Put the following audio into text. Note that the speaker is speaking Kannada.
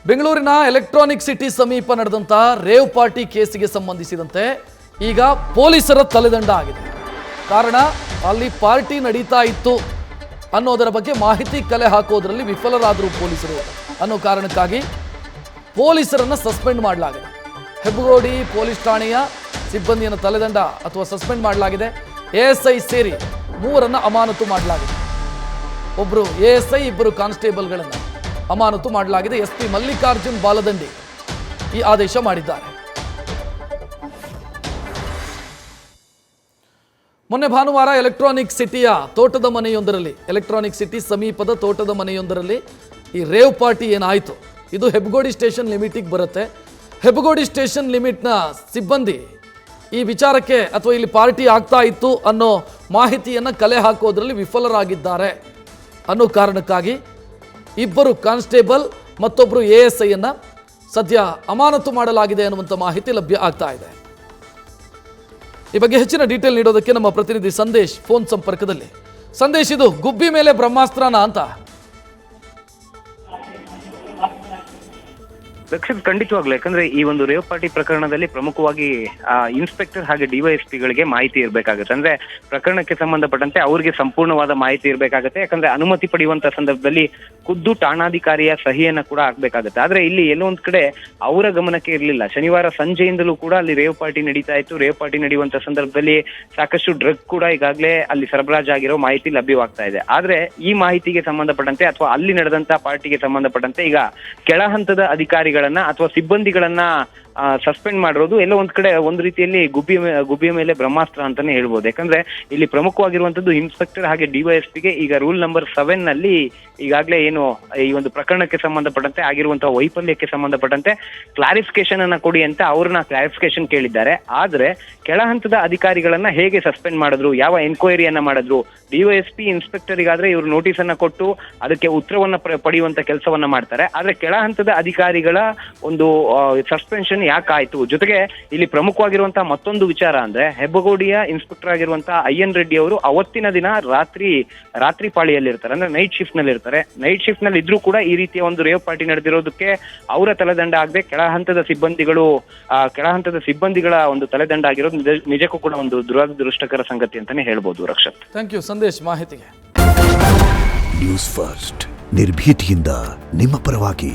ಬೆಂಗಳೂರಿನ ಎಲೆಕ್ಟ್ರಾನಿಕ್ ಸಿಟಿ ಸಮೀಪ ನಡೆದಂತ ರೇವ್ ಪಾರ್ಟಿ ಕೇಸಿಗೆ ಸಂಬಂಧಿಸಿದಂತೆ ಈಗ ಪೊಲೀಸರ ತಲೆದಂಡ ಆಗಿದೆ. ಕಾರಣ ಅಲ್ಲಿ ಪಾರ್ಟಿ ನಡೀತಾ ಇತ್ತು ಅನ್ನೋದರ ಬಗ್ಗೆ ಮಾಹಿತಿ ಕಲೆ ಹಾಕೋದ್ರಲ್ಲಿ ವಿಫಲರಾದರು ಪೊಲೀಸರು ಅನ್ನೋ ಕಾರಣಕ್ಕಾಗಿ ಪೊಲೀಸರನ್ನ ಸಸ್ಪೆಂಡ್ ಮಾಡಲಾಗಿದೆ. ಹೆಬ್ಬಗೋಡಿ ಪೊಲೀಸ್ ಠಾಣೆಯ ಸಿಬ್ಬಂದಿಯನ್ನು ತಲೆದಂಡ ಅಥವಾ ಸಸ್ಪೆಂಡ್ ಮಾಡಲಾಗಿದೆ. ಎಎಸ್ಐ ಸೇರಿ 3 ಅಮಾನತು ಮಾಡಲಾಗಿದೆ. ಒಬ್ಬರು ಎಎಸ್ಐ, 2 ಕಾನ್ಸ್ಟೇಬಲ್ಗಳನ್ನು ಅಮಾನತು ಮಾಡಲಾಗಿದೆ. ಎಸ್ಪಿ ಮಲ್ಲಿಕಾರ್ಜುನ್ ಬಾಲದಂಡಿ ಈ ಆದೇಶ ಮಾಡಿದ್ದಾರೆ. ಮೊನ್ನೆ ಭಾನುವಾರ ಎಲೆಕ್ಟ್ರಾನಿಕ್ ಸಿಟಿಯ ತೋಟದ ಮನೆಯೊಂದರಲ್ಲಿ, ಎಲೆಕ್ಟ್ರಾನಿಕ್ ಸಿಟಿ ಸಮೀಪದ ತೋಟದ ಮನೆಯೊಂದರಲ್ಲಿ ಈ ರೇವ್ ಪಾರ್ಟಿ ಏನಾಯಿತು, ಇದು ಹೆಬ್ಬಗೋಡಿ ಸ್ಟೇಷನ್ ಲಿಮಿಟಿಗೆ ಬರುತ್ತೆ. ಹೆಬ್ಬಗೋಡಿ ಸ್ಟೇಷನ್ ಲಿಮಿಟ್ನ ಸಿಬ್ಬಂದಿ ಈ ವಿಚಾರಕ್ಕೆ ಅಥವಾ ಇಲ್ಲಿ ಪಾರ್ಟಿ ಆಗ್ತಾ ಇತ್ತು ಅನ್ನೋ ಮಾಹಿತಿಯನ್ನು ಕಲೆ ಹಾಕೋದ್ರಲ್ಲಿ ವಿಫಲರಾಗಿದ್ದಾರೆ ಅನ್ನೋ ಕಾರಣಕ್ಕಾಗಿ 2 ಕಾನ್ಸ್ಟೇಬಲ್ ಮತ್ತೊಬ್ಬರು ಎಎಸ್ಐ ಅನ್ನ ಸದ್ಯ ಅಮಾನತು ಮಾಡಲಾಗಿದೆ ಅನ್ನುವಂಥ ಮಾಹಿತಿ ಲಭ್ಯ ಆಗ್ತಾ ಇದೆ. ಈ ಬಗ್ಗೆ ಹೆಚ್ಚಿನ ಡೀಟೇಲ್ ನೀಡೋದಕ್ಕೆ ನಮ್ಮ ಪ್ರತಿನಿಧಿ ಸಂದೇಶ್ ಫೋನ್ ಸಂಪರ್ಕದಲ್ಲಿ. ಸಂದೇಶ್, ಇದು ಗುಬ್ಬಿ ಮೇಲೆ ಬ್ರಹ್ಮಾಸ್ತ್ರನ ಅಂತ? ರಕ್ಷಿತ್, ಖಂಡಿತವಾಗ್ಲು. ಯಾಕಂದ್ರೆ ಈ ಒಂದು ರೇವ್ ಪಾರ್ಟಿ ಪ್ರಕರಣದಲ್ಲಿ ಪ್ರಮುಖವಾಗಿ ಇನ್ಸ್ಪೆಕ್ಟರ್ ಹಾಗೆ ಡಿವೈಎಸ್ಪಿಗಳಿಗೆ ಮಾಹಿತಿ ಇರಬೇಕಾಗುತ್ತೆ. ಅಂದ್ರೆ ಪ್ರಕರಣಕ್ಕೆ ಸಂಬಂಧಪಟ್ಟಂತೆ ಅವ್ರಿಗೆ ಸಂಪೂರ್ಣವಾದ ಮಾಹಿತಿ ಇರಬೇಕಾಗುತ್ತೆ. ಯಾಕಂದ್ರೆ ಅನುಮತಿ ಪಡೆಯುವಂತ ಸಂದರ್ಭದಲ್ಲಿ ಖುದ್ದು ಠಾಣಾಧಿಕಾರಿಯ ಸಹಿಯನ್ನ ಕೂಡ ಹಾಕ್ಬೇಕಾಗುತ್ತೆ. ಆದ್ರೆ ಇಲ್ಲಿ ಎಲ್ಲೋ ಒಂದ್ ಕಡೆ ಅವರ ಗಮನಕ್ಕೆ ಇರಲಿಲ್ಲ. ಶನಿವಾರ ಸಂಜೆಯಿಂದಲೂ ಕೂಡ ಅಲ್ಲಿ ರೇವ್ ಪಾರ್ಟಿ ನಡೀತಾ ಇತ್ತು. ರೇವ್ ಪಾರ್ಟಿ ನಡೆಯುವಂತ ಸಂದರ್ಭದಲ್ಲಿ ಸಾಕಷ್ಟು ಡ್ರಗ್ ಕೂಡ ಈಗಾಗಲೇ ಅಲ್ಲಿ ಸರಬರಾಜಾಗಿರೋ ಮಾಹಿತಿ ಲಭ್ಯವಾಗ್ತಾ ಇದೆ. ಆದ್ರೆ ಈ ಮಾಹಿತಿಗೆ ಸಂಬಂಧಪಟ್ಟಂತೆ ಅಥವಾ ಅಲ್ಲಿ ನಡೆದಂತ ಪಾರ್ಟಿಗೆ ಸಂಬಂಧಪಟ್ಟಂತೆ ಈಗ ಕೆಳ ಹಂತದ ಅಧಿಕಾರಿಗಳನ್ನ ಅಥವಾ ಸಿಬ್ಬಂದಿಗಳನ್ನ ಸಸ್ಪೆಂಡ್ ಮಾಡಿರೋದು ಎಲ್ಲೋ ಒಂದ್ ಕಡೆ ಒಂದು ರೀತಿಯಲ್ಲಿ ಗುಬ್ಬಿಯ ಮೇಲೆ ಬ್ರಹ್ಮಾಸ್ತ್ರ ಅಂತಾನೆ ಹೇಳ್ಬೋದು. ಯಾಕಂದ್ರೆ ಇಲ್ಲಿ ಪ್ರಮುಖವಾಗಿರುವಂತದ್ದು ಇನ್ಸ್ಪೆಕ್ಟರ್ ಹಾಗೆ ಡಿವೈಎಸ್ಪಿಗೆ ಈಗ ರೂಲ್ ನಂಬರ್ 7 ನಲ್ಲಿ ಈಗಾಗಲೇ ಏನು ಈ ಒಂದು ಪ್ರಕರಣಕ್ಕೆ ಸಂಬಂಧಪಟ್ಟಂತೆ ಆಗಿರುವಂತಹ ವೈಫಲ್ಯಕ್ಕೆ ಸಂಬಂಧಪಟ್ಟಂತೆ ಕ್ಲಾರಿಫಿಕೇಶನ್ ಅನ್ನ ಕೊಡಿ ಅಂತ ಅವ್ರನ್ನ ಕ್ಲಾರಿಫಿಕೇಶನ್ ಕೇಳಿದ್ದಾರೆ. ಆದ್ರೆ ಕೆಳ ಹಂತದ ಅಧಿಕಾರಿಗಳನ್ನ ಹೇಗೆ ಸಸ್ಪೆಂಡ್ ಮಾಡಿದ್ರು, ಯಾವ ಎನ್ಕ್ವೈರಿಯನ್ನ ಮಾಡಿದ್ರು, ಡಿವೈಎಸ್ಪಿ ಇನ್ಸ್ಪೆಕ್ಟರ್ಗಾದ್ರೆ ಇವರು ನೋಟಿಸ್ ಅನ್ನ ಕೊಟ್ಟು ಅದಕ್ಕೆ ಉತ್ತರವನ್ನ ಪಡೆಯುವಂತ ಕೆಲಸವನ್ನ ಮಾಡ್ತಾರೆ. ಆದ್ರೆ ಕೆಳ ಹಂತದ ಅಧಿಕಾರಿಗಳ ಒಂದು ಸಸ್ಪೆನ್ಷನ್ ಯಾಕಾಯ್ತು? ಜೊತೆಗೆ ಇಲ್ಲಿ ಪ್ರಮುಖವಾಗಿರುವಂತಹ ಮತ್ತೊಂದು ವಿಚಾರ ಅಂದ್ರೆ ಹೆಬ್ಬಗೋಡಿಯ ಇನ್ಸ್ಪೆಕ್ಟರ್ ಆಗಿರುವಂತಹ ಐಎನ್ ರೆಡ್ಡಿ ಅವರು ಅವತ್ತಿನ ದಿನ ರಾತ್ರಿ ಪಾಳಿಯಲ್ಲಿ ಇರ್ತಾರೆ, ಅಂದ್ರೆ ನೈಟ್ ಶಿಫ್ಟ್ ನಲ್ಲಿ ಇರ್ತಾರೆ. ನೈಟ್ ಶಿಫ್ಟ್ ನಲ್ಲಿ ಇದ್ರೂ ಕೂಡ ಈ ರೀತಿಯ ಒಂದು ರೇವ್ ಪಾರ್ಟಿ ನಡೆದಿರೋದಕ್ಕೆ ಅವರ ತಲೆದಂಡ ಆಗದೆ ಕೆಳ ಹಂತದ ಸಿಬ್ಬಂದಿಗಳ ಒಂದು ತಲೆದಂಡ ಆಗಿರೋದು ನಿಜಕ್ಕೂ ಕೂಡ ಒಂದು ದುರದೃಷ್ಟಕರ ಸಂಗತಿ ಅಂತಾನೆ ಹೇಳ್ಬೋದು. ರಕ್ಷತ್, ಥ್ಯಾಂಕ್ ಯು ಸಂದೇಶ್ ಮಾಹಿತಿಗೆ. ನ್ಯೂಸ್ ಫಸ್ಟ್, ನಿರ್ಭೀತಿಯಿಂದ ನಿಮ್ಮ ಪರವಾಗಿ.